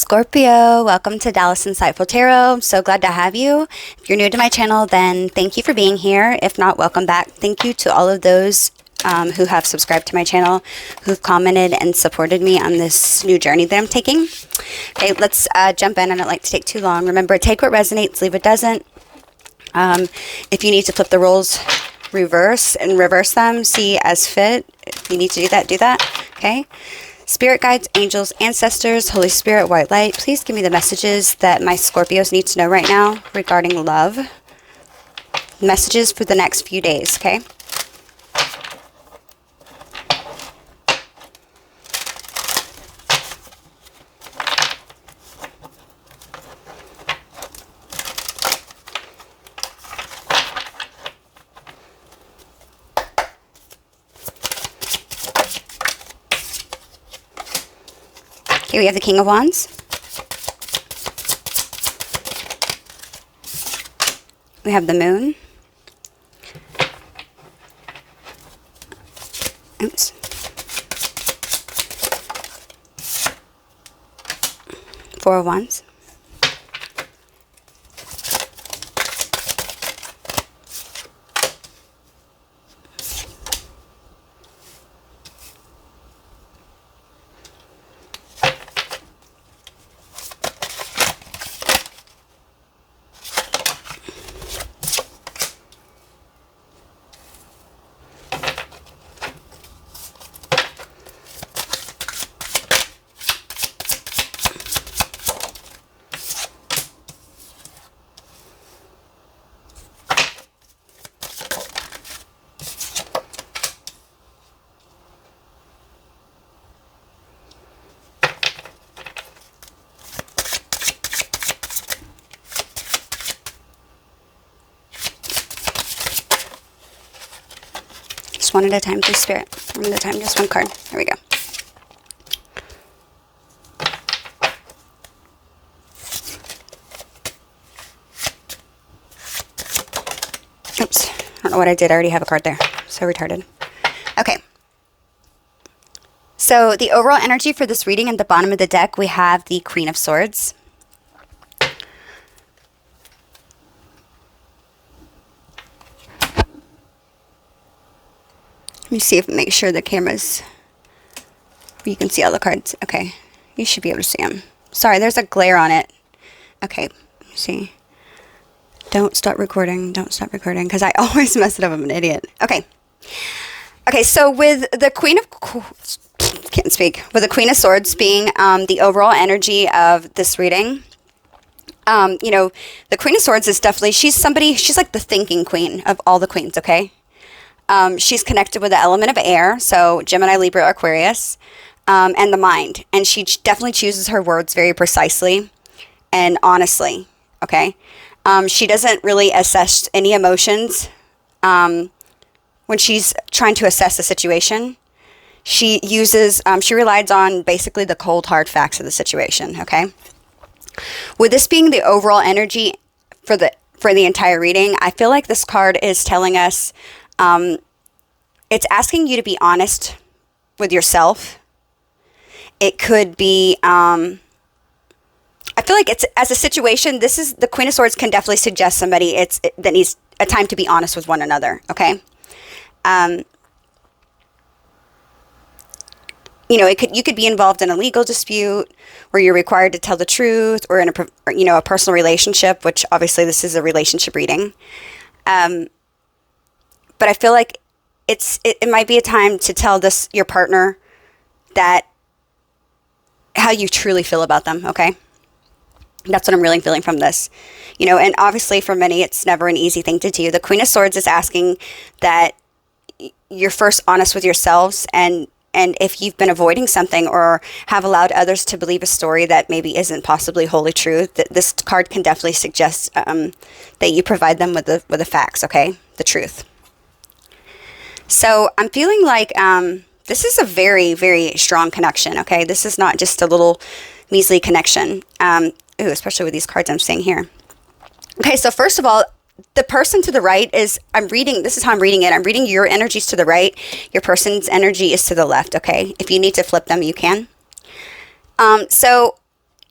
Scorpio, welcome to Dallas Insightful Tarot. I'm so glad to have you. If you're new to my channel, then thank you for being here. If not, welcome back. Thank you to all of those who have subscribed to my channel, who've commented and supported me on this new journey that I'm taking. Okay, let's jump in. I don't like to take too long. Remember, take what resonates, leave what doesn't. If you need to flip the roles, reverse them, see as fit. If you need to do that, okay? Spirit guides, angels, ancestors, Holy Spirit, white light, please give me the messages that my Scorpios need to know right now regarding love. Messages for the next few days, okay? Okay, we have the King of Wands. We have the Moon. Oops. Four of Wands. Just one at a time, please, Spirit. One at a time, just one card. There we go. Oops. I don't know what I did. I already have a card there. So retarded. Okay. So the overall energy for this reading at the bottom of the deck, we have the Queen of Swords. Let me see if make sure the camera's, you can see all the cards. Okay, you should be able to see them. Sorry, there's a glare on it. Okay, let me see. Don't start recording. Don't stop recording because I always mess it up. I'm an idiot. Okay. Okay, so with the Queen of can't speak. With the Queen of Swords being the overall energy of this reading, you know, the Queen of Swords is definitely, she's like the thinking queen of all the queens, okay? She's connected with the element of air, so Gemini, Libra, Aquarius, and the mind. And she definitely chooses her words very precisely and honestly, okay? She doesn't really assess any emotions when she's trying to assess a situation. She relies on basically the cold, hard facts of the situation, okay? With this being the overall energy for the entire reading, I feel like this card is telling us it's asking you to be honest with yourself. It could be, I feel like it's, as a situation, this is, the Queen of Swords can definitely suggest somebody that needs a time to be honest with one another, okay? You know, you could be involved in a legal dispute where you're required to tell the truth, or in a personal relationship, which obviously this is a relationship reading. But I feel like it might be a time to tell your partner that how you truly feel about them, okay? That's what I'm really feeling from this. You know, and obviously for many, it's never an easy thing to do. The Queen of Swords is asking that you're first honest with yourselves, and if you've been avoiding something or have allowed others to believe a story that maybe isn't possibly wholly true, this card can definitely suggest that you provide them with the facts, okay? The truth. So I'm feeling like this is a very, very strong connection, okay? This is not just a little measly connection. Especially with these cards I'm seeing here. Okay, so first of all, the person to the right is, this is how I'm reading it. I'm reading your energies to the right. Your person's energy is to the left, okay? If you need to flip them, you can. So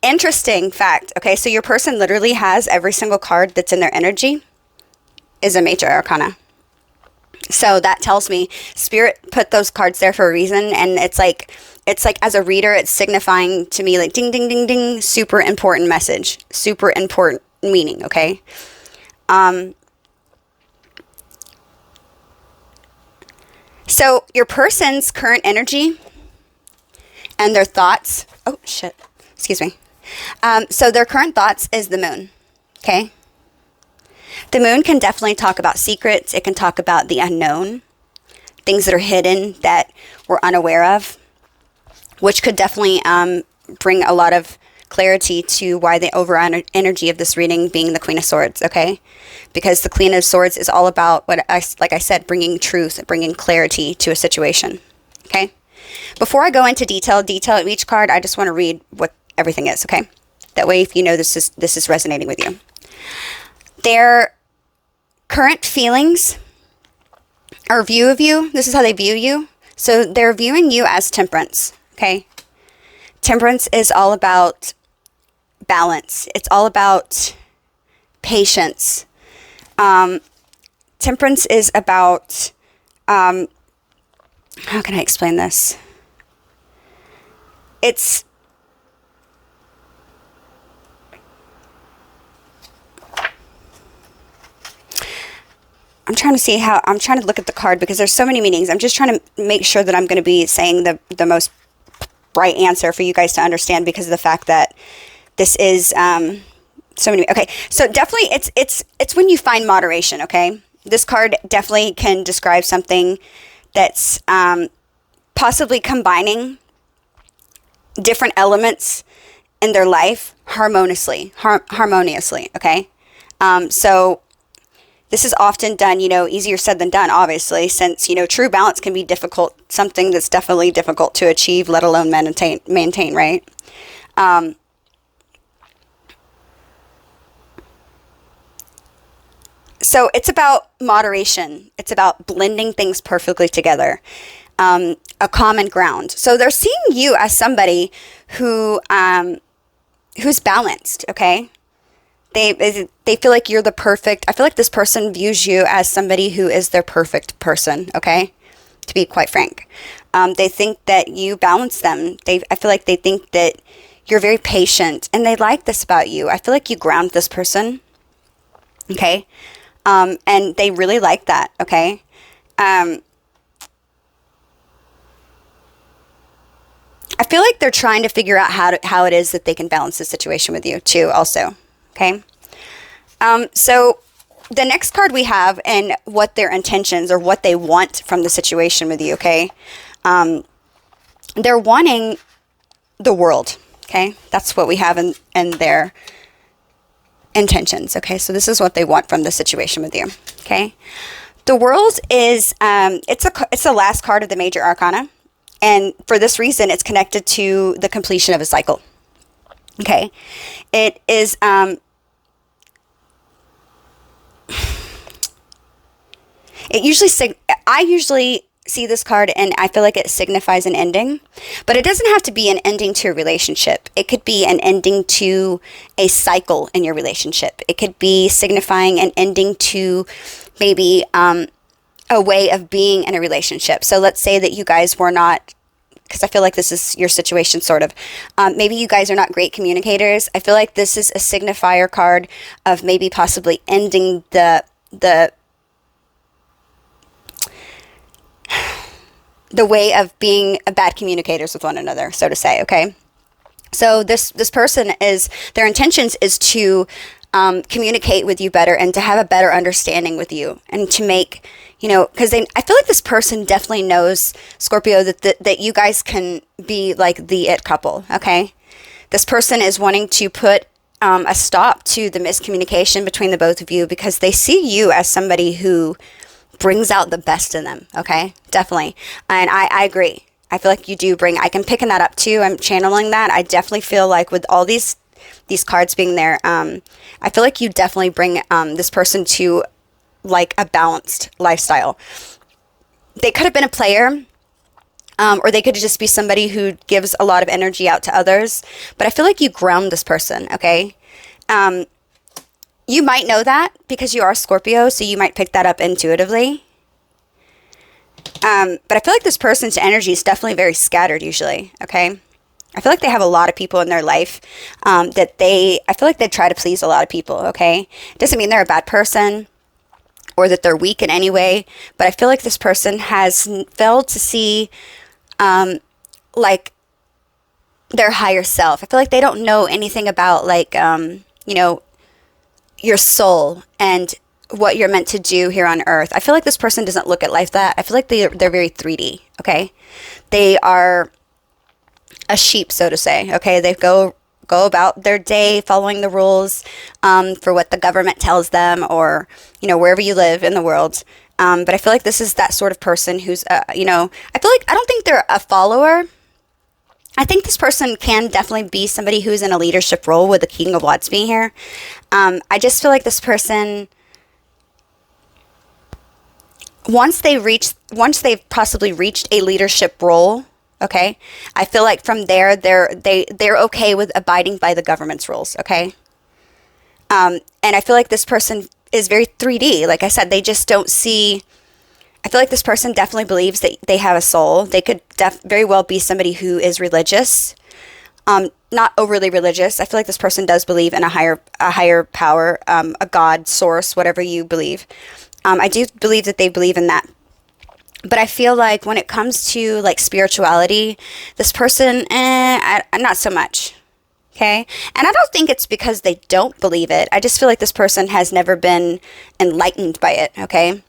Interesting fact. Okay, so your person literally has every single card that's in their energy is a major arcana. So that tells me Spirit put those cards there for a reason, and it's like as a reader, it's signifying to me like ding, ding, ding, ding, super important message, super important meaning. Okay. So your person's current energy and their thoughts. Oh shit! Excuse me. So their current thoughts is the moon. Okay. The moon can definitely talk about secrets. It can talk about the unknown, things that are hidden that we're unaware of, which could definitely bring a lot of clarity to why the overall energy of this reading being the Queen of Swords, okay? Because the Queen of Swords is all about, like I said, bringing truth, bringing clarity to a situation, okay? Before I go into detail of each card, I just want to read what everything is, okay? That way, if you know this is resonating with you. Their current feelings or view of you, this is how they view you. So they're viewing you as temperance, okay? Temperance is all about balance. It's all about patience. Temperance is about, how can I explain this? I'm trying to look at the card because there's so many meanings. I'm just trying to make sure that I'm going to be saying the most right answer for you guys to understand because of the fact that this is so many. Okay, so definitely it's when you find moderation, okay? This card definitely can describe something that's possibly combining different elements in their life harmoniously, okay? So this is often done, easier said than done, obviously, since, true balance can be difficult, something that's definitely difficult to achieve, let alone maintain, right? So it's about moderation. It's about blending things perfectly together, a common ground. So they're seeing you as somebody who's balanced, okay? They feel like you're the perfect. I feel like this person views you as somebody who is their perfect person, okay? To be quite frank. They think that you balance them. I feel like they think that you're very patient, and they like this about you. I feel like you ground this person, okay? And they really like that, okay? I feel like they're trying to figure out how it is that they can balance the situation with you too also, okay? So the next card we have and what their intentions or what they want from the situation with you, okay? They're wanting the world, okay? That's what we have in their intentions, okay? So this is what they want from the situation with you, okay? The world is, it's the last card of the major arcana. And for this reason, it's connected to the completion of a cycle, okay? It is, I usually see this card and I feel like it signifies an ending, but it doesn't have to be an ending to a relationship. It could be an ending to a cycle in your relationship. It could be signifying an ending to maybe a way of being in a relationship. So let's say that you guys were not, because I feel like this is your situation sort of, maybe you guys are not great communicators. I feel like this is a signifier card of maybe possibly ending the way of being bad communicators with one another, so to say, okay? So this person their intentions is to communicate with you better and to have a better understanding with you and to make, because I feel like this person definitely knows, Scorpio, that you guys can be like the it couple, okay? This person is wanting to put a stop to the miscommunication between the both of you because they see you as somebody who brings out the best in them, okay? Definitely. And I agree. I feel like you do I'm picking that up too. I'm channeling that. I definitely feel like with all these cards being there, I feel like you definitely bring this person to like a balanced lifestyle. They could have been a player Or they could just be somebody who gives a lot of energy out to others. But I feel like you ground this person, okay? You might know that because you are Scorpio, so you might pick that up intuitively. But I feel like this person's energy is definitely very scattered usually, okay? I feel like they have a lot of people in their life I feel like they try to please a lot of people, okay? It doesn't mean they're a bad person or that they're weak in any way, but I feel like this person has failed to see, like, their higher self. I feel like they don't know anything about, like, you know, your soul and what you're meant to do here on earth. I feel like this person doesn't look at life that. I feel like they're very 3D, okay? They are a sheep, so to say, okay? They go about their day following the rules for what the government tells them, or, you know, wherever you live in the world. But I feel like this is that sort of person who's, you know, I feel like, I don't think they're a follower. I think this person can definitely be somebody who's in a leadership role, with the King of Wands being here. I just feel like this person, once they've possibly reached a leadership role, okay, I feel like from there they're okay with abiding by the government's rules, okay? And I feel like this person is very 3D. Like I said, they just don't see. I feel like this person definitely believes that they have a soul. They could very well be somebody who is religious, not overly religious. I feel like this person does believe in a higher power, a God, source, whatever you believe. I do believe that they believe in that. But I feel like when it comes to, like, spirituality, this person, not so much. Okay? And I don't think it's because they don't believe it. I just feel like this person has never been enlightened by it. Okay?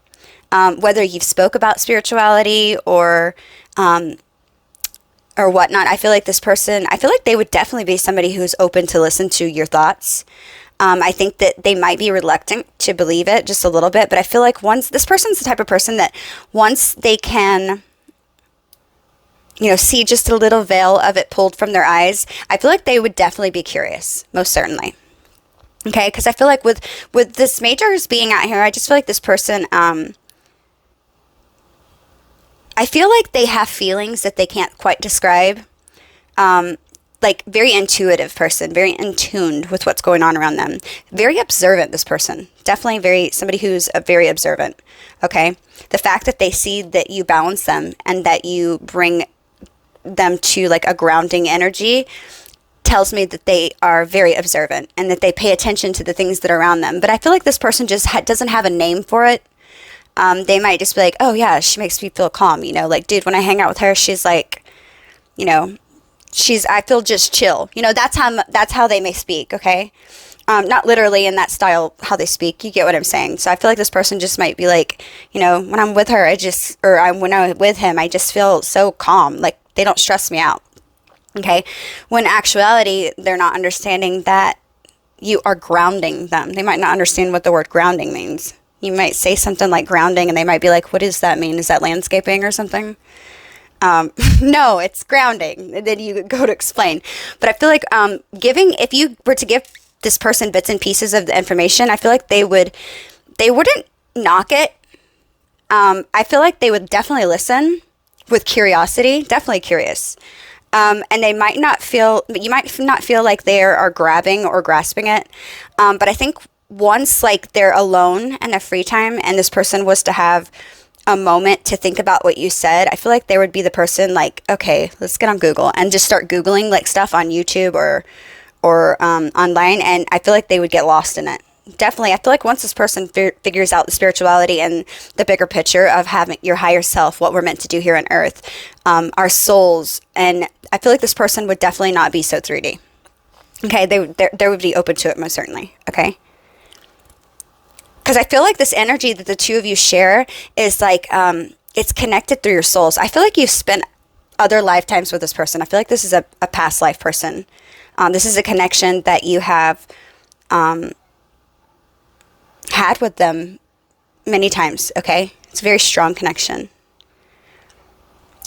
Whether you've spoke about spirituality or whatnot, I feel like this person, I feel like they would definitely be somebody who's open to listen to your thoughts. I think that they might be reluctant to believe it just a little bit, but I feel like this person's the type of person that once they can, you know, see just a little veil of it pulled from their eyes, I feel like they would definitely be curious, most certainly. Okay, because I feel like with this majors being out here, I just feel like this person, I feel like they have feelings that they can't quite describe. Like, very intuitive person, very in tuned with what's going on around them. Very observant, this person. Definitely somebody who's very observant, okay? The fact that they see that you balance them and that you bring them to, like, a grounding energy tells me that they are very observant and that they pay attention to the things that are around them. But I feel like this person just doesn't have a name for it. They might just be like, oh yeah, she makes me feel calm, you know? Like, dude, when I hang out with her, she's like, you know, I feel just chill. You know, that's how they may speak, okay? Not literally in that style, how they speak. You get what I'm saying? So I feel like this person just might be like, you know, when I'm with her, when I'm with him, I just feel so calm. Like, they don't stress me out, okay? When in actuality, they're not understanding that you are grounding them. They might not understand what the word grounding means. You might say something like grounding, and they might be like, what does that mean? Is that landscaping or something? No, it's grounding. And then you go to explain. But I feel like if you were to give this person bits and pieces of the information, I feel like they wouldn't knock it. I feel like they would definitely listen with curiosity, definitely curious. And you might not feel like they are grabbing or grasping it. But I think once, like, they're alone and have free time, and this person was to have a moment to think about what you said, I feel like they would be the person, like, okay, let's get on Google and just start Googling, like, stuff on YouTube or online, and I feel like they would get lost in it. Definitely, I feel like once this person figures out the spirituality and the bigger picture of having your higher self, what we're meant to do here on earth, our souls, and I feel like this person would definitely not be so 3D. Okay, they would be open to it, most certainly, okay? Because I feel like this energy that the two of you share is like, it's connected through your souls. I feel like you've spent other lifetimes with this person. I feel like this is a past life person. This is a connection that you have had with them many times, okay? It's a very strong connection.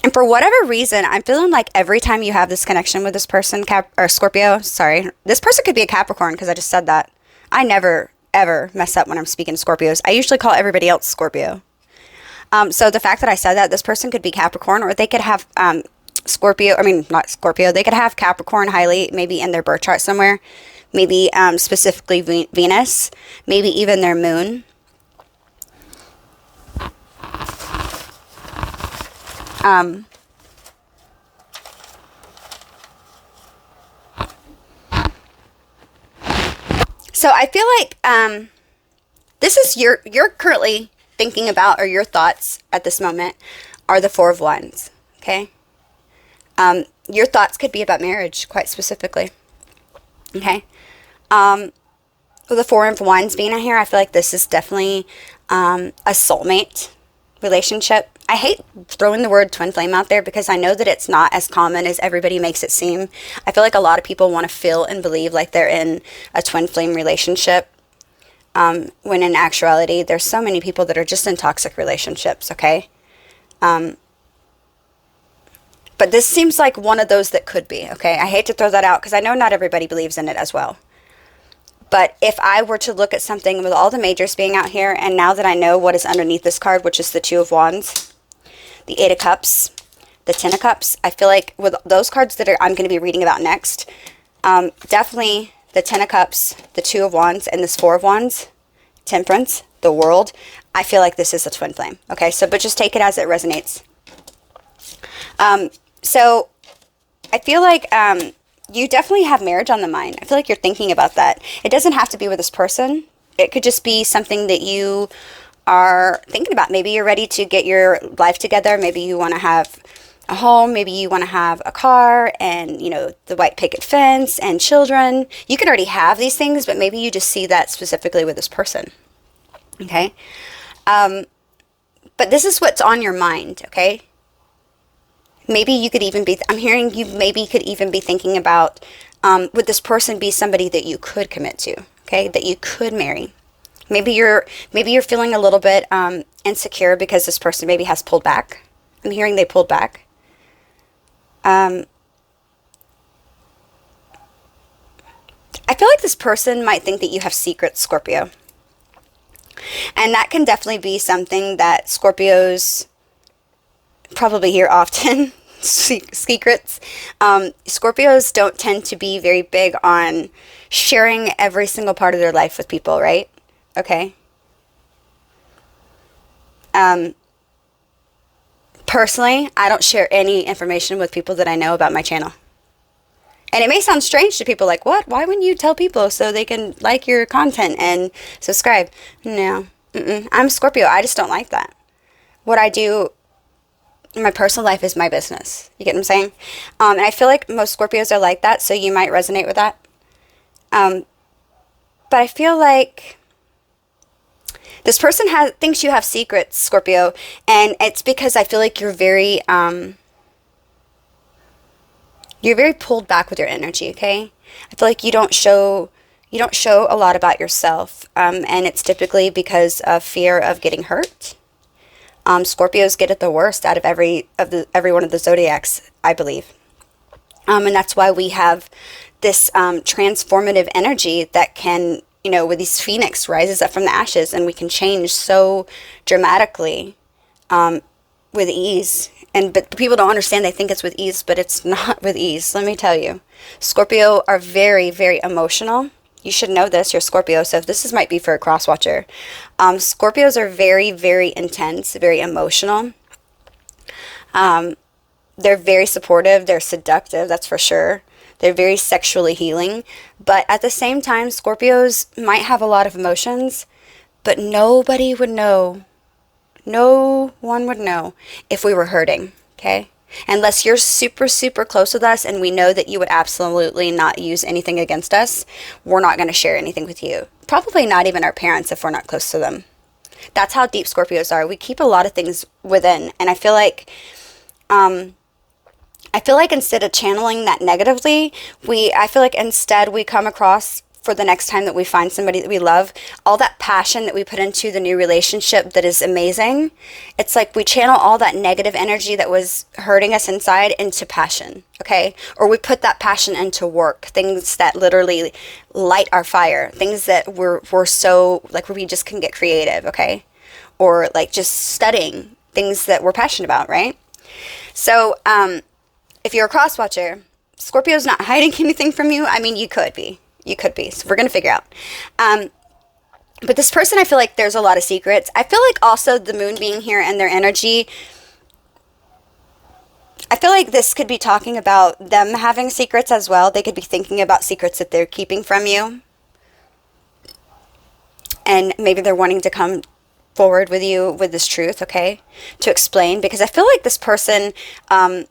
And for whatever reason, I'm feeling like every time you have this connection with this person, Scorpio, sorry. This person could be a Capricorn, because I just said that. I never ever mess up when I'm speaking to Scorpios. I usually call everybody else Scorpio. So the fact that I said that, this person could be Capricorn, or they could have Scorpio, I mean, not Scorpio, they could have Capricorn highly, maybe in their birth chart somewhere, maybe specifically Venus, maybe even their moon. So I feel like this is you're currently thinking about, or your thoughts at this moment are the Four of Wands, okay? Your thoughts could be about marriage, quite specifically, okay? With the Four of Wands being out here, I feel like this is definitely a soulmate relationship. I hate throwing the word twin flame out there because I know that it's not as common as everybody makes it seem. I feel like a lot of people want to feel and believe like they're in a twin flame relationship, when in actuality, there's so many people that are just in toxic relationships, okay? But this seems like one of those that could be, okay? I hate to throw that out because I know not everybody believes in it as well. But if I were to look at something with all the majors being out here, and now that I know what is underneath this card, which is the Two of Wands, the Eight of Cups, the Ten of Cups, I feel like with those cards that I'm going to be reading about next, definitely the Ten of Cups, the Two of Wands, and this Four of Wands, Temperance, the World, I feel like this is a twin flame. Okay, so but just take it as it resonates. So I feel like you definitely have marriage on the mind. I feel like you're thinking about that. It doesn't have to be with this person. It could just be something that you are thinking about. Maybe you're ready to get your life together. Maybe you want to have a home. Maybe you want to have a car and, you know, the white picket fence and children. You could already have these things, but maybe you just see that specifically with this person. Okay? But this is what's on your mind, okay? Maybe you could even be, I'm hearing you maybe could even be thinking about, would this person be somebody that you could commit to, okay? That you could marry. Maybe you're feeling a little bit insecure because this person maybe has pulled back. I'm hearing they pulled back. I feel like this person might think that you have secrets, Scorpio. And that can definitely be something that Scorpios probably hear often. Secrets. Scorpios don't tend to be very big on sharing every single part of their life with people, right? Okay. Personally, I don't share any information with people that I know about my channel. And it may sound strange to people, like, what? Why wouldn't you tell people so they can like your content and subscribe? No. I'm Scorpio. I just don't like that. What I do in my personal life is my business. You get what I'm saying? And I feel like most Scorpios are like that, so you might resonate with that. But I feel like this person thinks you have secrets, Scorpio, and it's because I feel like you're very pulled back with your energy, okay? I feel like you don't show a lot about yourself, and it's typically because of fear of getting hurt. Scorpios get it the worst out of every one of the zodiacs, I believe. And that's why we have this transformative energy that can, you know, with these phoenix rises up from the ashes, and we can change so dramatically with ease. But people don't understand. They think it's with ease, but it's not with ease. Let me tell you. Scorpio are very, very emotional. You should know this. You're Scorpio, so if this might be for a cross-watcher. Scorpios are very, very intense, very emotional. They're very supportive. They're seductive, that's for sure. They're very sexually healing. But at the same time, Scorpios might have a lot of emotions, but nobody would know. No one would know if we were hurting, okay? Unless you're super, super close with us and we know that you would absolutely not use anything against us, we're not going to share anything with you. Probably not even our parents if we're not close to them. That's how deep Scorpios are. We keep a lot of things within. And I feel like instead of channeling that negatively, I feel like instead we come across, for the next time that we find somebody that we love, all that passion that we put into the new relationship that is amazing, it's like we channel all that negative energy that was hurting us inside into passion, okay? Or we put that passion into work, things that literally light our fire, things that we're so, like, where we just can get creative, okay? Or like just studying, things that we're passionate about, right? So if you're a cross watcher, Scorpio's not hiding anything from you. I mean, you could be. You could be. So we're going to figure out. But this person, I feel like there's a lot of secrets. I feel like also the moon being here and their energy, I feel like this could be talking about them having secrets as well. They could be thinking about secrets that they're keeping from you. And maybe they're wanting to come forward with you with this truth, okay, to explain. Because I feel like this person, I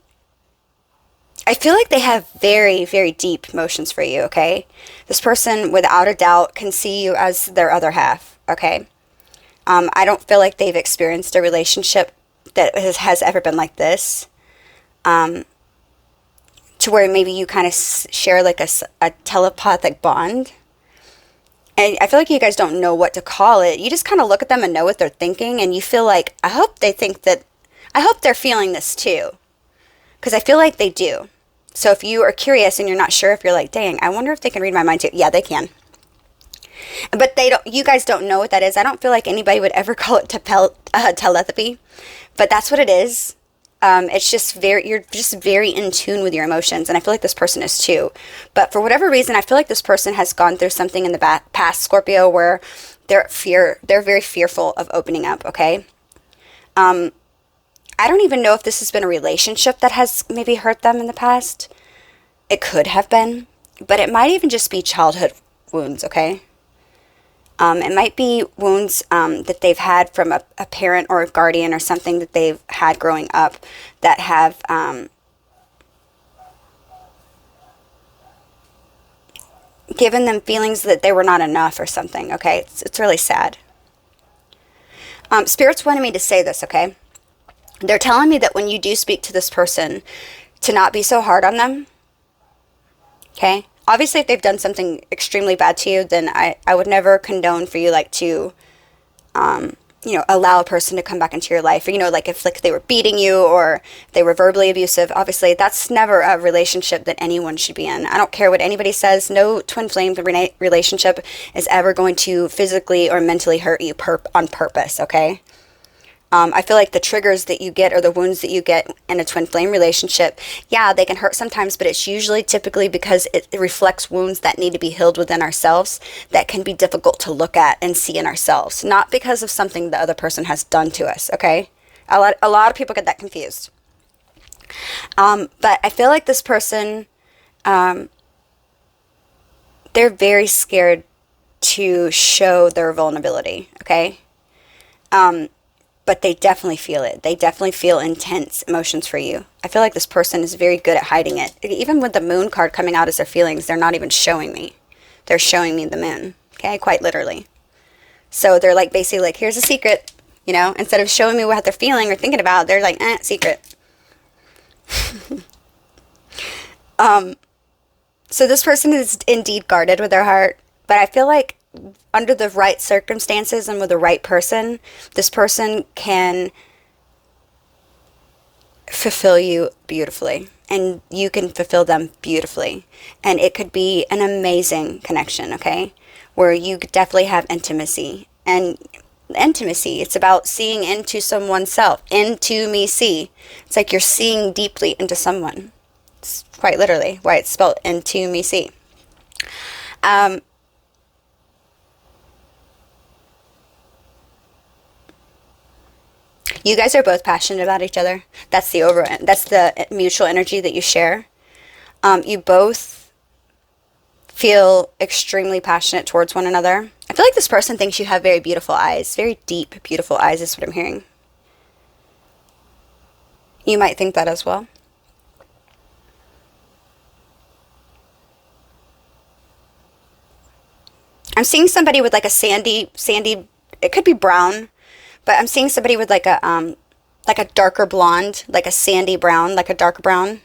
feel like they have very, very deep emotions for you, okay? This person, without a doubt, can see you as their other half, okay? I don't feel like they've experienced a relationship that has ever been like this. To where maybe you kind of share like a telepathic bond. And I feel like you guys don't know what to call it. You just kind of look at them and know what they're thinking. And you feel like, I hope they're feeling this too. Because I feel like they do. So if you are curious and you're not sure, if you're like, dang, I wonder if they can read my mind too. Yeah, they can. But you guys don't know what that is. I don't feel like anybody would ever call it telepathy. But that's what it is. It's just you're just very in tune with your emotions. And I feel like this person is too. But for whatever reason, I feel like this person has gone through something in the past, Scorpio, where they're very fearful of opening up, okay? I don't even know if this has been a relationship that has maybe hurt them in the past. It could have been. But it might even just be childhood wounds, okay? It might be wounds that they've had from a parent or a guardian or something that they've had growing up that have given them feelings that they were not enough or something, okay? It's really sad. Spirits wanted me to say this, okay? They're telling me that when you do speak to this person, to not be so hard on them, okay? Obviously, if they've done something extremely bad to you, then I would never condone for you, like, to, allow a person to come back into your life. Or, like, if they were beating you or they were verbally abusive, obviously, that's never a relationship that anyone should be in. I don't care what anybody says. No twin flame relationship is ever going to physically or mentally hurt you on purpose, okay? I feel like the triggers that you get or the wounds that you get in a twin flame relationship, yeah, they can hurt sometimes, but it's usually typically because it reflects wounds that need to be healed within ourselves that can be difficult to look at and see in ourselves, not because of something the other person has done to us, okay? A lot of people get that confused. But I feel like this person, they're very scared to show their vulnerability, okay? But they definitely feel it. They definitely feel intense emotions for you. I feel like this person is very good at hiding it. Even with the moon card coming out as their feelings, they're not even showing me. They're showing me the moon, okay? Quite literally. So they're like, basically like, here's a secret, instead of showing me what they're feeling or thinking about, they're like, secret. So this person is indeed guarded with their heart, but I feel like under the right circumstances and with the right person, this person can fulfill you beautifully, and you can fulfill them beautifully. And it could be an amazing connection, okay? Where you definitely have intimacy. And intimacy, it's about seeing into someone's self. Into me see. It's like you're seeing deeply into someone. It's quite literally why it's spelled into me see. You guys are both passionate about each other. That's the mutual energy that you share. You both feel extremely passionate towards one another. I feel like this person thinks you have very beautiful eyes. Very deep, beautiful eyes is what I'm hearing. You might think that as well. I'm seeing somebody with like a sandy, it could be brown, but I'm seeing somebody with like a darker blonde, like a sandy brown, like a dark brown.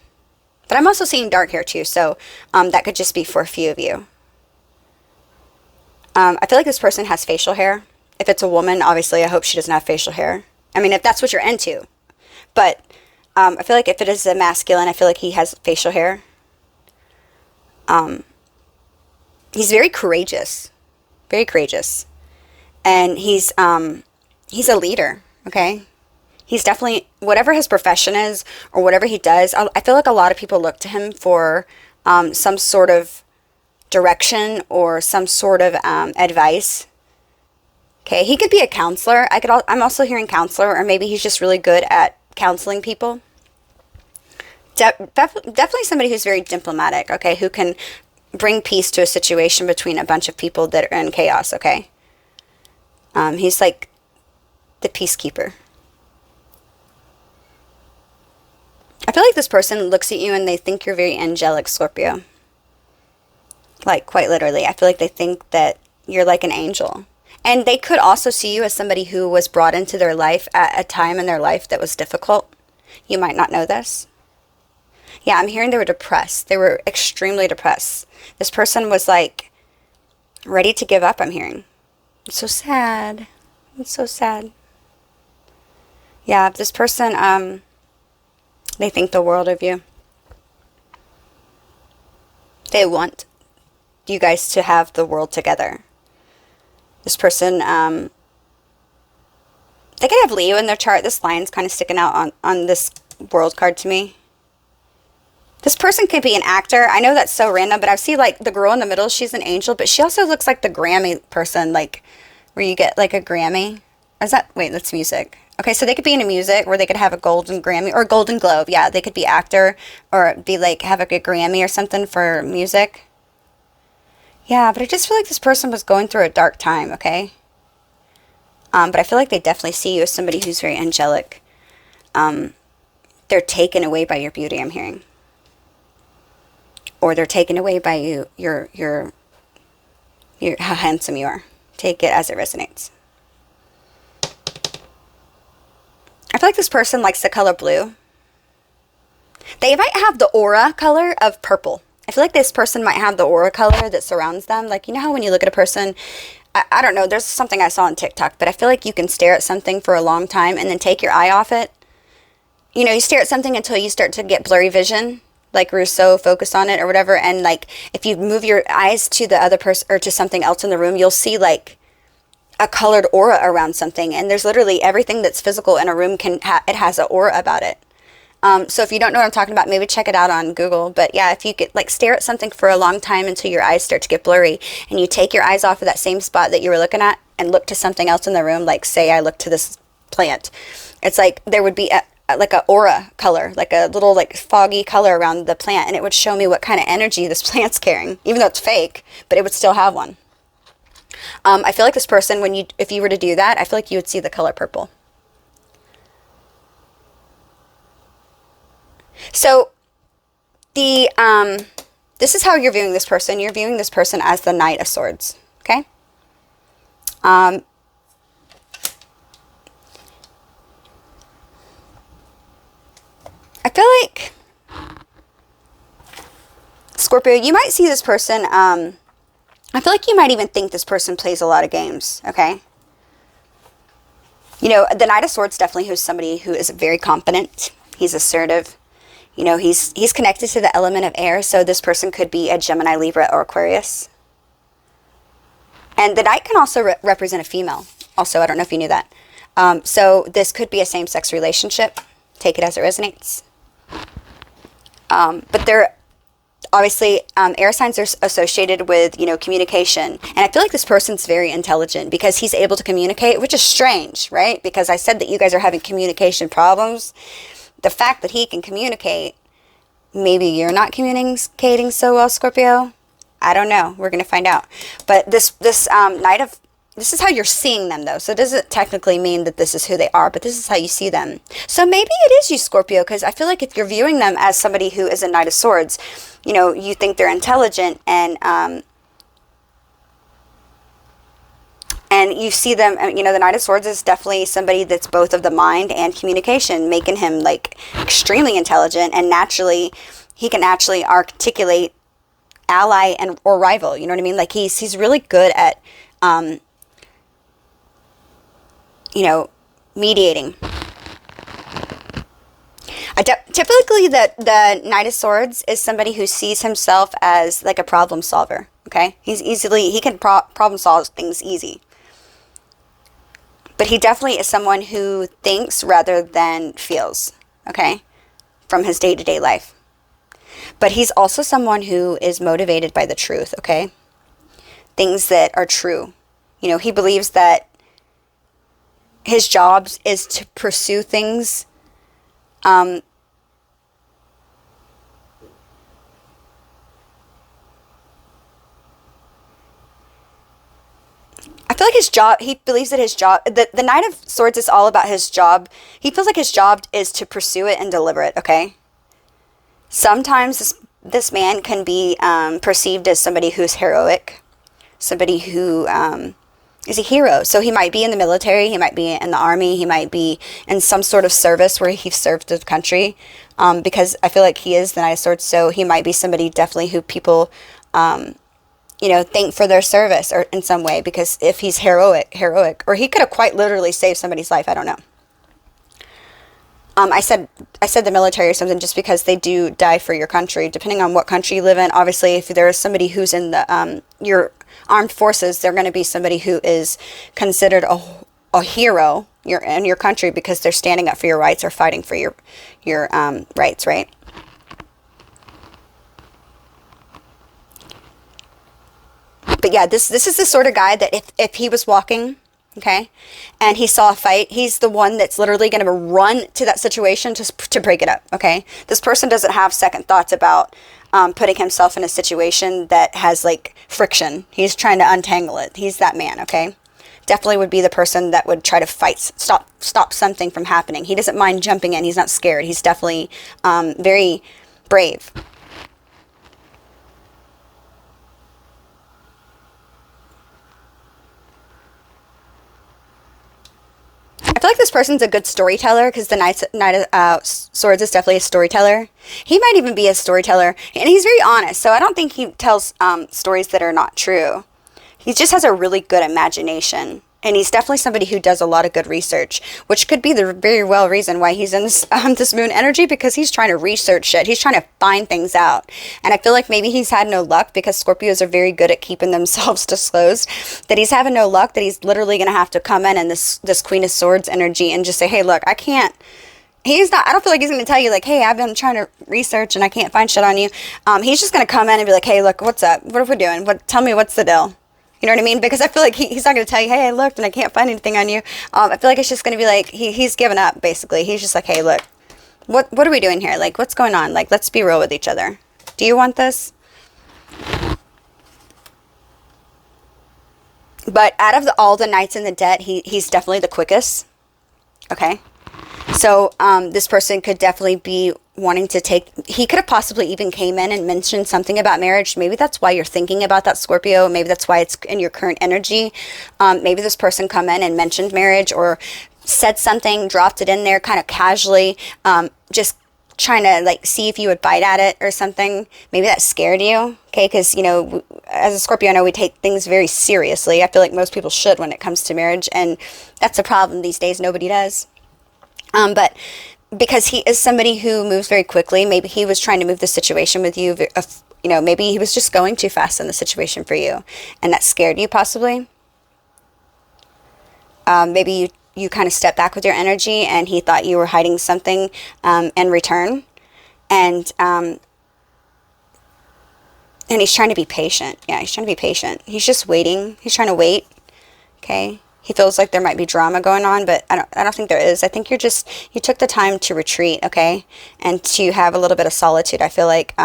But I'm also seeing dark hair too, so that could just be for a few of you. I feel like this person has facial hair. If it's a woman, obviously, I hope she doesn't have facial hair. I mean, if that's what you're into. But I feel like if it is a masculine, I feel like he has facial hair. He's very courageous. Very courageous. And he's a leader, okay? He's definitely, whatever his profession is or whatever he does, I feel like a lot of people look to him for some sort of direction or some sort of advice. Okay, he could be a counselor. I'm also hearing counselor, or maybe he's just really good at counseling people. Definitely somebody who's very diplomatic, okay, who can bring peace to a situation between a bunch of people that are in chaos, okay? He's like the peacekeeper. I feel like this person looks at you and they think you're very angelic, Scorpio. Like, quite literally. I feel like they think that you're like an angel. And they could also see you as somebody who was brought into their life at a time in their life that was difficult. You might not know this. Yeah, I'm hearing they were depressed. They were extremely depressed. This person was like ready to give up, I'm hearing. It's so sad. It's so sad. Yeah, this person, they think the world of you. They want you guys to have the world together. This person, they could have Leo in their chart. This line's kind of sticking out on this world card to me. This person could be an actor. I know that's so random, but I see like the girl in the middle, she's an angel, but she also looks like the Grammy person, like where you get like a Grammy. Is that, wait, that's music. Okay, so they could be in a music where they could have a golden Grammy or golden Globe. Yeah, they could be actor or be like, have a good Grammy or something for music. Yeah, but I just feel like this person was going through a dark time, okay? But I feel like they definitely see you as somebody who's very angelic. They're taken away by your beauty, I'm hearing. Or they're taken away by your how handsome you are. Take it as it resonates. I feel like this person likes the color blue. They might have the aura color of purple. I feel like this person might have the aura color that surrounds them. Like, you know how when you look at a person, I don't know, there's something I saw on TikTok, but I feel like you can stare at something for a long time and then take your eye off it. You know, you stare at something until you start to get blurry vision, like Rousseau focused on it or whatever. And like, if you move your eyes to the other person or to something else in the room, you'll see like a colored aura around something. And there's literally everything that's physical in a room it has an aura about it. So if you don't know what I'm talking about, maybe check it out on Google. But yeah, if you could like stare at something for a long time until your eyes start to get blurry and you take your eyes off of that same spot that you were looking at and look to something else in the room, like say I look to this plant, it's like there would be like a aura color, like a little like foggy color around the plant, and it would show me what kind of energy this plant's carrying, even though it's fake, but it would still have one. I feel like this person, if you were to do that, I feel like you would see the color purple. So this is how you're viewing this person. You're viewing this person as the Knight of Swords, okay? I feel like, Scorpio, you might see this person, I feel like you might even think this person plays a lot of games, okay? You know, the Knight of Swords definitely is somebody who is very confident. He's assertive. You know, he's connected to the element of air, so this person could be a Gemini, Libra, or Aquarius. And the Knight can also represent a female. Also, I don't know if you knew that. So this could be a same-sex relationship. Take it as it resonates. But they're obviously, air signs are associated with, you know, communication. And I feel like this person's very intelligent because he's able to communicate, which is strange, right? Because I said that you guys are having communication problems. The fact that he can communicate, maybe you're not communicating so well, Scorpio. I don't know. We're going to find out. But this is how you're seeing them, though. So it doesn't technically mean that this is who they are, but this is how you see them. So maybe it is you, Scorpio, because I feel like if you're viewing them as somebody who is a Knight of Swords, you know, you think they're intelligent and you see them, you know, the Knight of Swords is definitely somebody that's both of the mind and communication, making him like extremely intelligent, and naturally, he can actually articulate ally or rival. You know what I mean? Like he's really good at, you know, mediating. Typically, the Knight of Swords is somebody who sees himself as like a problem solver. Okay, he can problem solve things easy. But he definitely is someone who thinks rather than feels, okay, from his day-to-day life. But he's also someone who is motivated by the truth, okay? Things that are true. You know, he believes that his job is to pursue things I feel like his job, he believes that his job, the Knight of Swords is all about his job. He feels like his job is to pursue it and deliver it, okay? Sometimes this man can be perceived as somebody who's heroic, somebody who is a hero. So he might be in the military, he might be in the army, he might be in some sort of service where he served the country, because I feel like he is the Knight of Swords, so he might be somebody definitely who people you know, thank for their service or in some way, because if he's heroic, or he could have quite literally saved somebody's life. I don't know. I said the military or something just because they do die for your country, depending on what country you live in. Obviously, if there is somebody who's in the your armed forces, they're going to be somebody who is considered a hero in your country because they're standing up for your rights or fighting for your rights, right? But yeah, this is the sort of guy that if he was walking, okay, and he saw a fight, he's the one that's literally going to run to that situation to break it up, okay? This person doesn't have second thoughts about putting himself in a situation that has, like, friction. He's trying to untangle it. He's that man, okay? Definitely would be the person that would try to fight, stop something from happening. He doesn't mind jumping in. He's not scared. He's definitely very brave. I feel like this person's a good storyteller because the Knight of Swords is definitely a storyteller. He might even be a storyteller, and he's very honest, so I don't think he tells stories that are not true. He just has a really good imagination, and he's definitely somebody who does a lot of good research, which could be the very well reason why he's in this moon energy, because he's trying to research shit. He's trying to find things out. And I feel like maybe he's had no luck because Scorpios are very good at keeping themselves disclosed, that he's having no luck, that he's literally going to have to come in this Queen of Swords energy and just say, hey, look, I can't. I don't feel like he's going to tell you, like, hey, I've been trying to research and I can't find shit on you. He's just going to come in and be like, hey, look, what's up? What are we doing? Tell me what's the deal? You know what I mean? Because I feel like he's not going to tell you, hey, I looked and I can't find anything on you. I feel like it's just going to be like, he's given up, basically. He's just like, hey, look, what are we doing here? Like, what's going on? Like, let's be real with each other. Do you want this? But out of all the Knights in the deck, he's definitely the quickest. Okay? So this person could definitely be wanting to he could have possibly even came in and mentioned something about marriage. Maybe that's why you're thinking about that, Scorpio. Maybe that's why it's in your current energy. Maybe this person come in and mentioned marriage or said something, dropped it in there kind of casually, just trying to, like, see if you would bite at it or something. Maybe that scared you, okay? Because, you know, as a Scorpio, I know we take things very seriously. I feel like most people should when it comes to marriage, and that's a problem these days. Nobody does. But because he is somebody who moves very quickly, maybe he was trying to move the situation with you, you know, maybe he was just going too fast in the situation for you, and that scared you possibly. Maybe you kind of stepped back with your energy, and he thought you were hiding something in return, and he's trying to be patient. Yeah, he's trying to be patient. He's just waiting. He's trying to wait, okay? He feels like there might be drama going on, but I don't think there is. I think you took the time to retreat, okay? And to have a little bit of solitude. I feel like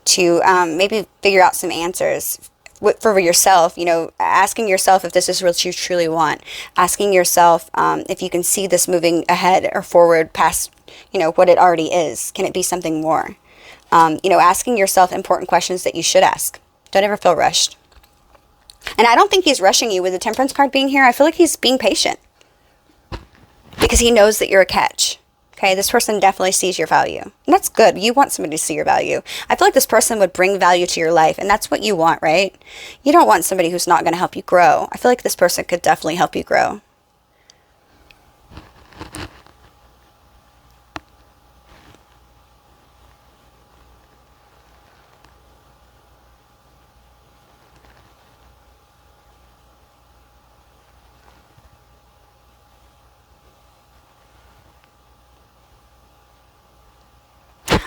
to maybe figure out some answers for yourself, you know, asking yourself if this is what you truly want. Asking yourself if you can see this moving ahead or forward past, you know, what it already is. Can it be something more? You know, asking yourself important questions that you should ask. Don't ever feel rushed. And I don't think he's rushing you with the Temperance card being here. I feel like he's being patient because he knows that you're a catch. Okay, this person definitely sees your value. And that's good. You want somebody to see your value. I feel like this person would bring value to your life, and that's what you want, right? You don't want somebody who's not going to help you grow. I feel like this person could definitely help you grow.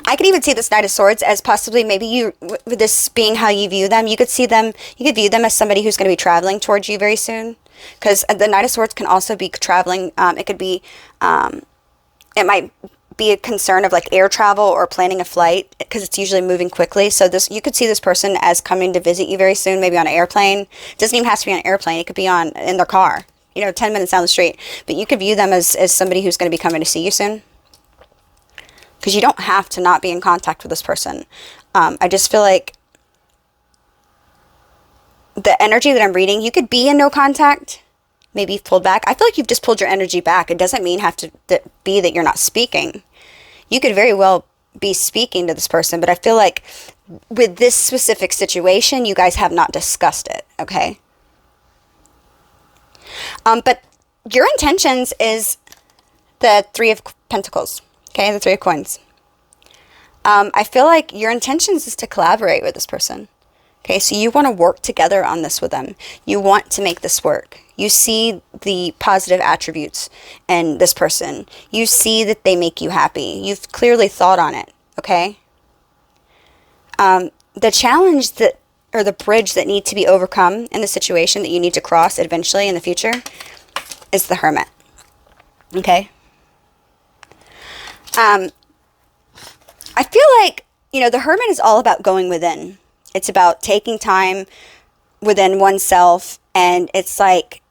I could even see this Knight of Swords as possibly maybe you, with this being how you view them, you could see them, you could view them as somebody who's going to be traveling towards you very soon. Because the Knight of Swords can also be traveling. It could be, it might be a concern of like air travel or planning a flight, because it's usually moving quickly. So this, you could see this person as coming to visit you very soon, maybe on an airplane. It doesn't even have to be on an airplane. It could be in their car, 10 minutes down the street. But you could view them as somebody who's going to be coming to see you soon. Because you don't have to not be in contact with this person. I just feel like the energy that I'm reading, you could be in no contact, maybe you've pulled back. I feel like you've just pulled your energy back. It doesn't mean have to be that you're not speaking. You could very well be speaking to this person, but I feel like with this specific situation, you guys have not discussed it, okay? But your intentions is the Three of Pentacles, okay? The Three of Coins. I feel like your intentions is to collaborate with this person. Okay, so you want to work together on this with them. You want to make this work. You see the positive attributes in this person. You see that they make you happy. You've clearly thought on it, okay? The challenge or the bridge that needs to be overcome in the situation that you need to cross eventually in the future is the Hermit, okay? I feel like, the Hermit is all about going within. It's about taking time within oneself, and it's like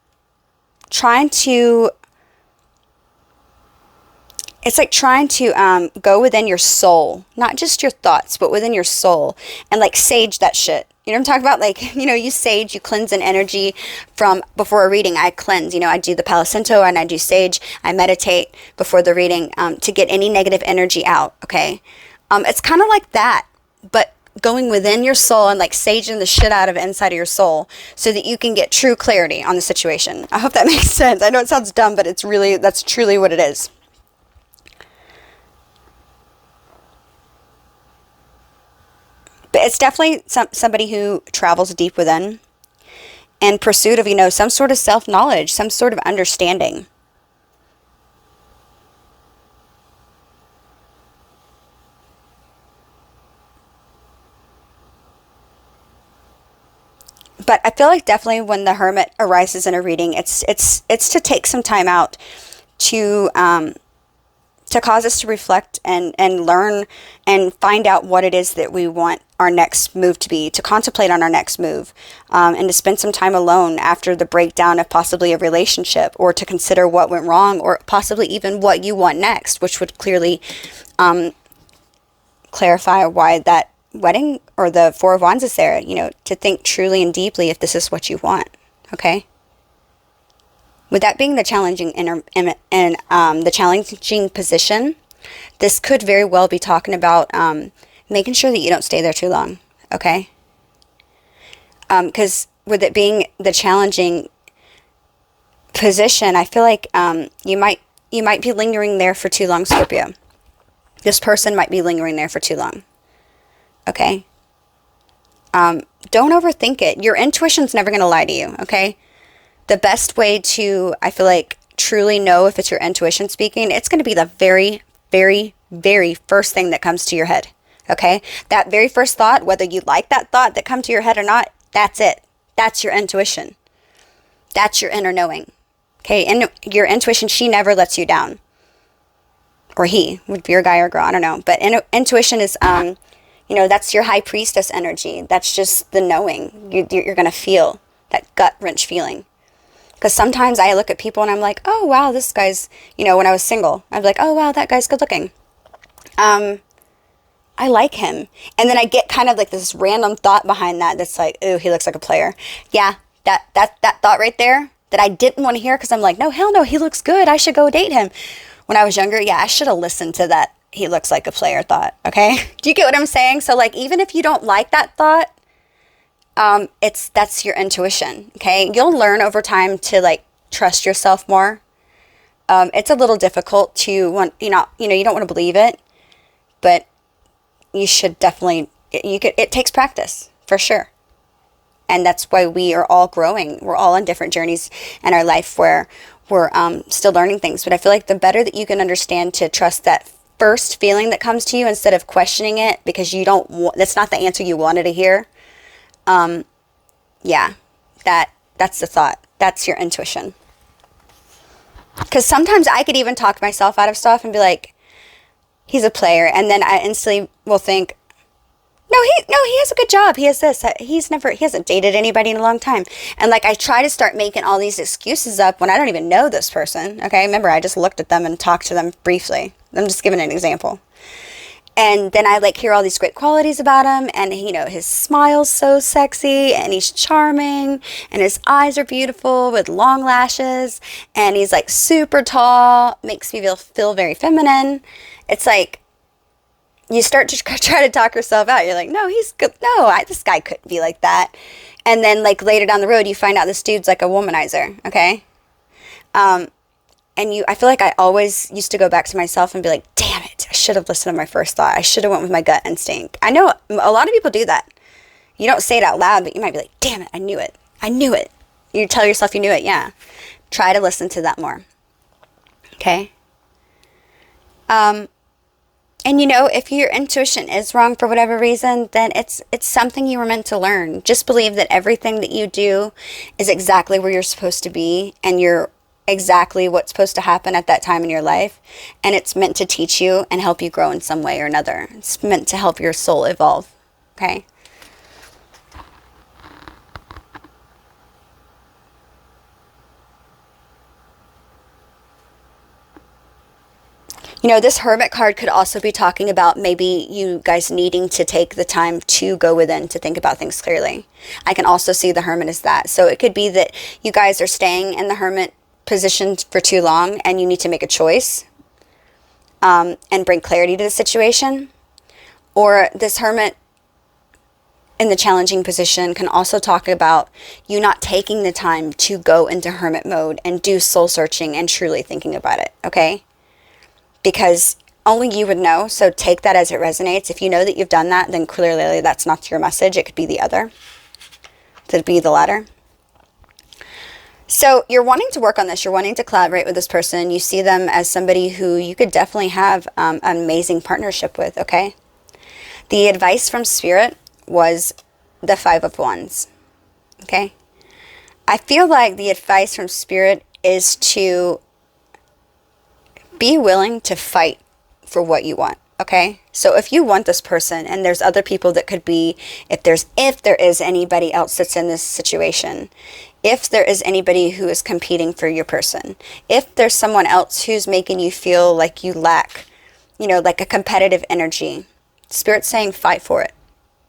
trying to go within your soul, not just your thoughts, but within your soul, and like sage that shit. You know what I'm talking about? Like, you sage, you cleanse an energy from before a reading. I cleanse, I do the Palo Santo and I do sage. I meditate before the reading to get any negative energy out, okay? It's kind of like that, but going within your soul and like saging the shit out of inside of your soul so that you can get true clarity on the situation. I hope that makes sense. I know it sounds dumb, but that's truly what it is. But it's definitely somebody who travels deep within in pursuit of, some sort of self-knowledge, some sort of understanding. But I feel like definitely when the Hermit arises in a reading, it's to take some time out to cause us to reflect and learn and find out what it is that we want our next move to be, to contemplate on our next move, and to spend some time alone after the breakdown of possibly a relationship, or to consider what went wrong, or possibly even what you want next, which would clearly clarify why that wedding or the Four of Wands is there, to think truly and deeply if this is what you want, okay? With that being the challenging the challenging position, this could very well be talking about making sure that you don't stay there too long, okay? Because with it being the challenging position, I feel like you might be lingering there for too long, Scorpio. This person might be lingering there for too long. Okay? Don't overthink it. Your intuition's never going to lie to you, okay? The best way to, I feel like, truly know if it's your intuition speaking, it's going to be the very, very, very first thing that comes to your head, okay? That very first thought, whether you like that thought that comes to your head or not, that's it. That's your intuition. That's your inner knowing, okay? And your intuition, she never lets you down. Or he, would be your guy or girl, I don't know. But intuition is... that's your high priestess energy. That's just the knowing. You're going to feel that gut wrench feeling. Because sometimes I look at people and I'm like, oh, wow, this guy's, when I was single, I'd be like, oh, wow, that guy's good looking. I like him. And then I get kind of like this random thought behind that that's like, ooh, he looks like a player. Yeah, that thought right there that I didn't want to hear because I'm like, no, hell no, he looks good. I should go date him. When I was younger, yeah, I should have listened to that. He looks like a player thought, okay? Do you get what I'm saying? So like, even if you don't like that thought, that's your intuition, okay? You'll learn over time to like trust yourself more. It's a little difficult to want, you don't want to believe it, but you should definitely, it takes practice for sure. And that's why we are all growing. We're all on different journeys in our life where we're still learning things. But I feel like the better that you can understand to trust that first feeling that comes to you instead of questioning it because you don't want, that's not the answer you wanted to hear. Yeah, that's the thought. That's your intuition. Because sometimes I could even talk myself out of stuff and be like, he's a player. And then I instantly will think, no, he has a good job. He has this. He hasn't dated anybody in a long time. And like, I try to start making all these excuses up when I don't even know this person. Okay. Remember, I just looked at them and talked to them briefly. I'm just giving an example. And then I like hear all these great qualities about him, and you know, his smile's so sexy, and he's charming, and his eyes are beautiful with long lashes, and he's like super tall, makes me feel very feminine. It's like you start to try to talk yourself out. You're like, no, he's good. No, this guy couldn't be like that. And then like later down the road, you find out this dude's like a womanizer. Okay. And I feel like I always used to go back to myself and be like, damn it, I should have listened to my first thought. I should have went with my gut instinct. I know a lot of people do that. You don't say it out loud, but you might be like, damn it, I knew it. I knew it. You tell yourself you knew it. Yeah. Try to listen to that more. Okay. And you know, if your intuition is wrong for whatever reason, then it's something you were meant to learn. Just believe that everything that you do is exactly where you're supposed to be, and you're exactly what's supposed to happen at that time in your life, and it's meant to teach you and help you grow in some way or another. It's meant to help your soul evolve. Okay. You know, this Hermit card could also be talking about maybe you guys needing to take the time to go within to think about things clearly. I can also see the Hermit as that. So it could be that you guys are staying in the Hermit position for too long and you need to make a choice and bring clarity to the situation. Or this Hermit in the challenging position can also talk about you not taking the time to go into Hermit mode and do soul searching and truly thinking about it. Okay. Because only you would know, so take that as it resonates. If you know that you've done that, then clearly that's not your message. It could be the other. It could be the latter. So you're wanting to work on this. You're wanting to collaborate with this person. You see them as somebody who you could definitely have an amazing partnership with, okay? The advice from Spirit was the 5 of Wands, okay? I feel like the advice from Spirit is to be willing to fight for what you want, okay? So if you want this person, and there's other people that could be, if there is anybody else that's in this situation, if there is anybody who is competing for your person, if there's someone else who's making you feel like you lack, you know, like a competitive energy, Spirit's saying fight for it.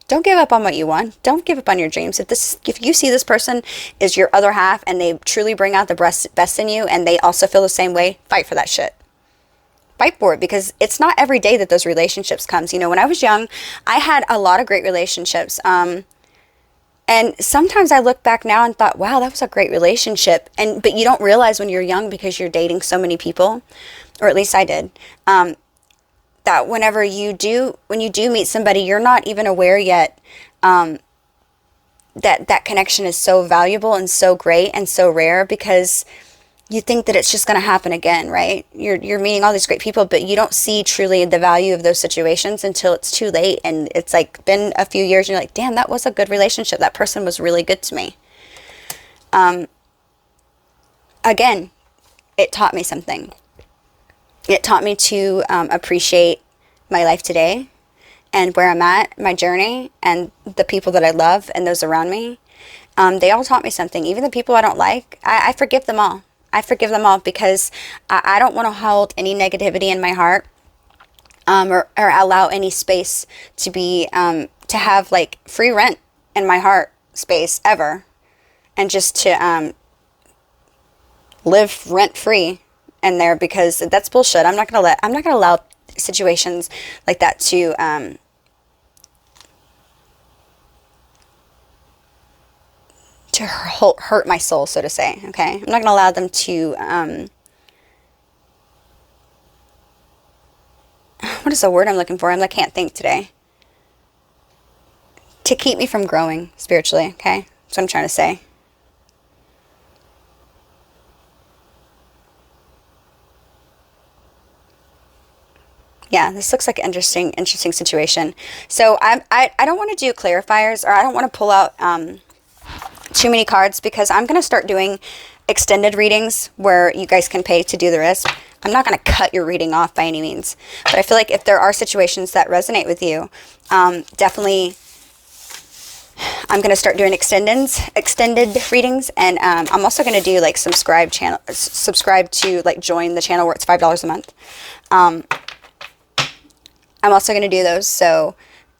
Don't give up on what you want. Don't give up on your dreams. If you see this person is your other half and they truly bring out the best in you and they also feel the same way, fight for that shit. Fight for it, because it's not every day that those relationships comes. You know, when I was young, I had a lot of great relationships. And sometimes I look back now and thought, wow, that was a great relationship. But you don't realize when you're young, because you're dating so many people, or at least I did, that when you do meet somebody, you're not even aware yet that connection is so valuable and so great and so rare, because you think that it's just going to happen again, right? You're meeting all these great people, but you don't see truly the value of those situations until it's too late. And it's like been a few years and you're like, damn, that was a good relationship. That person was really good to me. Again, it taught me something. It taught me to appreciate my life today and where I'm at, my journey, and the people that I love and those around me. They all taught me something. Even the people I don't like, I forgive them all. I forgive them all, because I don't want to hold any negativity in my heart, or allow any space to be, to have like free rent in my heart space ever, and just to live rent free in there, because that's bullshit. I'm not gonna allow situations like that to hurt my soul, so to say. Okay, I'm not going to allow them to what is the word I'm looking for? I can't think today. To keep me from growing spiritually. Okay, that's what I'm trying to say. Yeah, this looks like an interesting situation. So I don't want to do clarifiers, or I don't want to pull out too many cards, because I'm going to start doing extended readings where you guys can pay to do the rest. I'm not going to cut your reading off by any means, but I feel like if there are situations that resonate with you, definitely I'm going to start doing extended readings. And I'm also going to do like subscribe to like join the channel where it's $5 a month. I'm also going to do those, so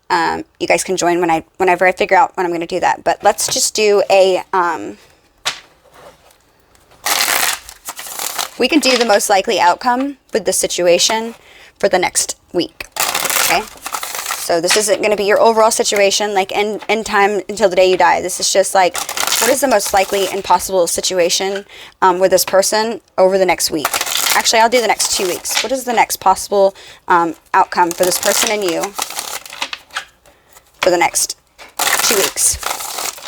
you guys can join whenever I figure out when I'm going to do that. But let's just do a, we can do the most likely outcome with the situation for the next week, okay? So this isn't going to be your overall situation, like in time until the day you die. This is just like, what is the most likely and possible situation with this person over the next week? Actually, I'll do the next 2 weeks. What is the next possible outcome for this person and you for the next 2 weeks?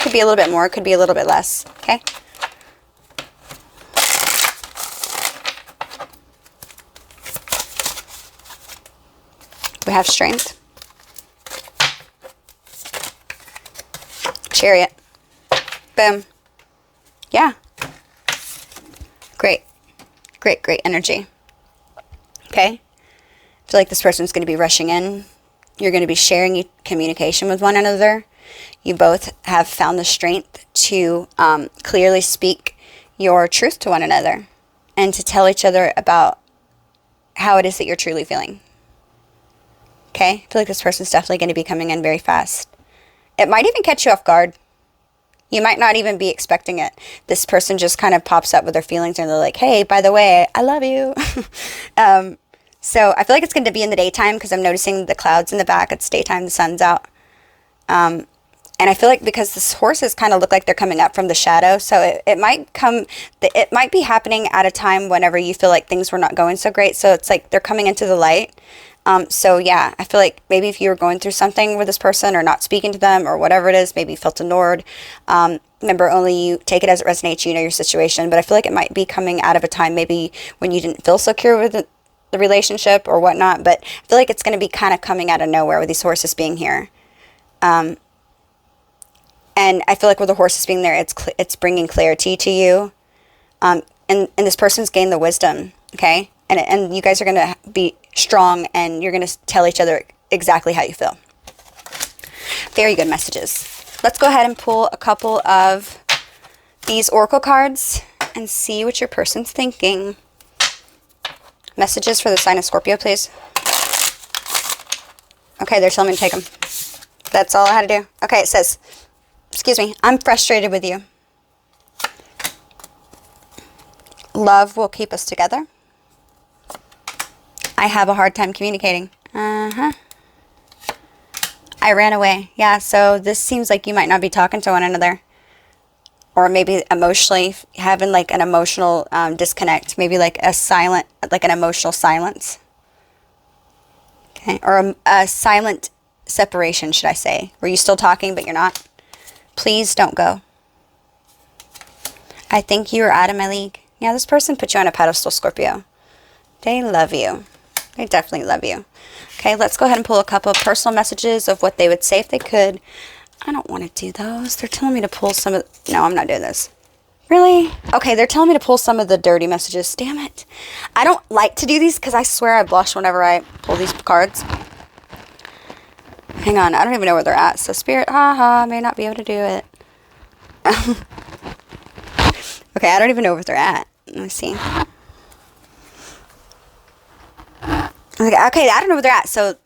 Could be a little bit more, could be a little bit less, okay? We have Strength, Chariot, boom, yeah, great. Great energy. Okay. I feel like this person's going to be rushing in. You're going to be sharing communication with one another. You both have found the strength to clearly speak your truth to one another and to tell each other about how it is that you're truly feeling. Okay. I feel like this person's definitely going to be coming in very fast. It might even catch you off guard. You might not even be expecting it. This person just kind of pops up with their feelings and they're like, hey, by the way, I love you. So I feel like it's going to be in the daytime because I'm noticing the clouds in the back. It's daytime, the sun's out. And I feel like because this horses kind of look like they're coming up from the shadow, so it might be happening at a time whenever you feel like things were not going so great. So it's like they're coming into the light. So yeah, I feel like maybe if you were going through something with this person or not speaking to them or whatever it is, maybe you felt ignored. Remember, only you take it as it resonates, you know your situation. But I feel like it might be coming out of a time maybe when you didn't feel secure with the relationship or whatnot. But I feel like it's going to be kind of coming out of nowhere with these horses being here. And I feel like with the horses being there, it's bringing clarity to you. And this person's gained the wisdom, okay? And you guys are going to be strong and you're going to tell each other exactly how you feel. Very good messages. Let's go ahead and pull a couple of these oracle cards and see what your person's thinking. Messages for the sign of Scorpio, please. Okay, they're telling me to take them. That's all I had to do. Okay, it says, excuse me, I'm frustrated with you. Love will keep us together. I have a hard time communicating. I ran away. Yeah, so this seems like you might not be talking to one another. Or maybe emotionally, having like an emotional disconnect. Maybe like an emotional silence. Okay, or a silent separation, should I say. Were you still talking, but you're not? Please don't go. I think you're out of my league. Yeah, this person put you on a pedestal, Scorpio. They love you. They definitely love you. Okay, let's go ahead and pull a couple of personal messages of what they would say if they could. I don't want to do those. They're telling me to pull some of... No, I'm not doing this. Really? Okay, they're telling me to pull some of the dirty messages. Damn it. I don't like to do these because I swear I blush whenever I pull these cards. Hang on, I don't even know where they're at. So Spirit, haha, may not be able to do it. Okay, I don't even know where they're at. Let me see. Okay, I don't know where they're at. So,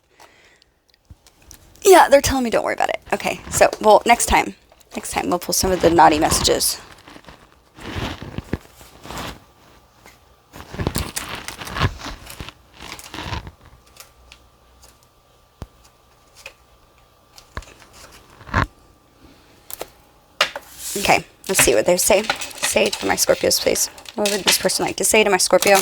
yeah, they're telling me don't worry about it. Okay, so, well, next time we'll pull some of the naughty messages. Okay, let's see what they say. Say to my Scorpios, please. What would this person like to say to my Scorpio?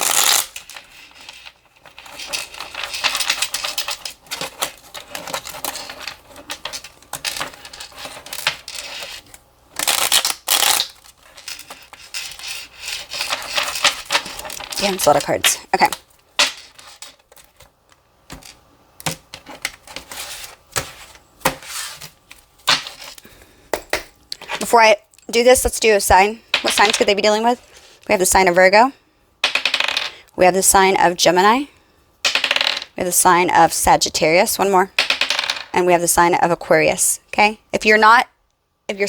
Yeah, it's a lot of cards. Okay. before I do this, let's do a sign. What signs could they be dealing with? We have the sign of Virgo. We have the sign of Gemini. We have the sign of Sagittarius. One more. And we have the sign of Aquarius. Okay? If their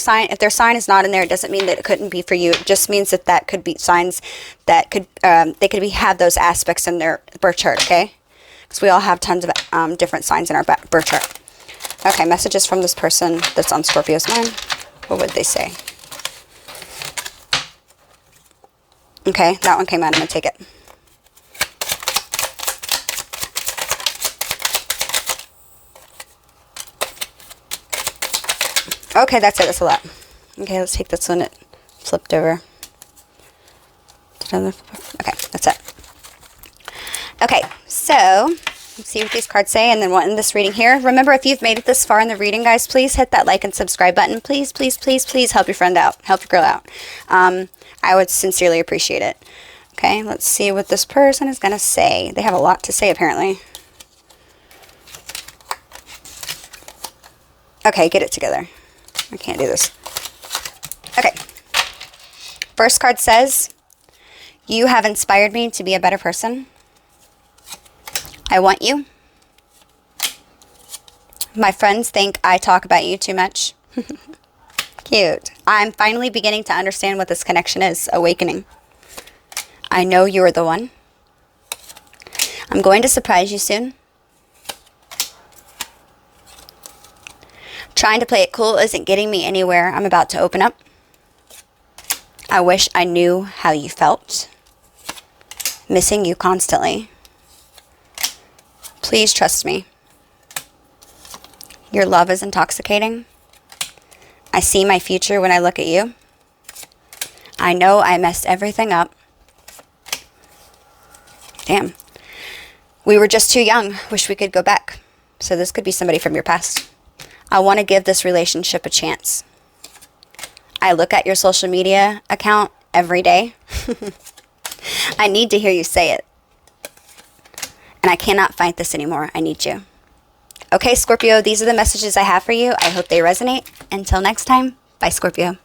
sign is not in there, it doesn't mean that it couldn't be for you. It just means that that could be signs that could have those aspects in their birth chart. Okay? Because we all have tons of different signs in our birth chart. Okay, messages from this person that's on Scorpio's mind. What would they say? Okay, that one came out. I'm going to take it. Okay, that's it. That's a lot. Okay, let's take this one. It flipped over. Okay, that's it. Okay, so let's see what these cards say, and then we'll end this reading here. Remember, if you've made it this far in the reading, guys, please hit that like and subscribe button. Please, please, please, please help your friend out. Help your girl out. I would sincerely appreciate it. Okay, let's see what this person is going to say. They have a lot to say, apparently. Okay, get it together. I can't do this. Okay. First card says, you have inspired me to be a better person. I want you. My friends think I talk about you too much. Cute. I'm finally beginning to understand what this connection is. Awakening. I know you're the one. I'm going to surprise you soon. Trying to play it cool isn't getting me anywhere. I'm about to open up. I wish I knew how you felt. Missing you constantly. Please trust me. Your love is intoxicating. I see my future when I look at you. I know I messed everything up. Damn. We were just too young. Wish we could go back. So this could be somebody from your past. I want to give this relationship a chance. I look at your social media account every day. I need to hear you say it. And I cannot fight this anymore. I need you. Okay, Scorpio, these are the messages I have for you. I hope they resonate. Until next time, bye, Scorpio.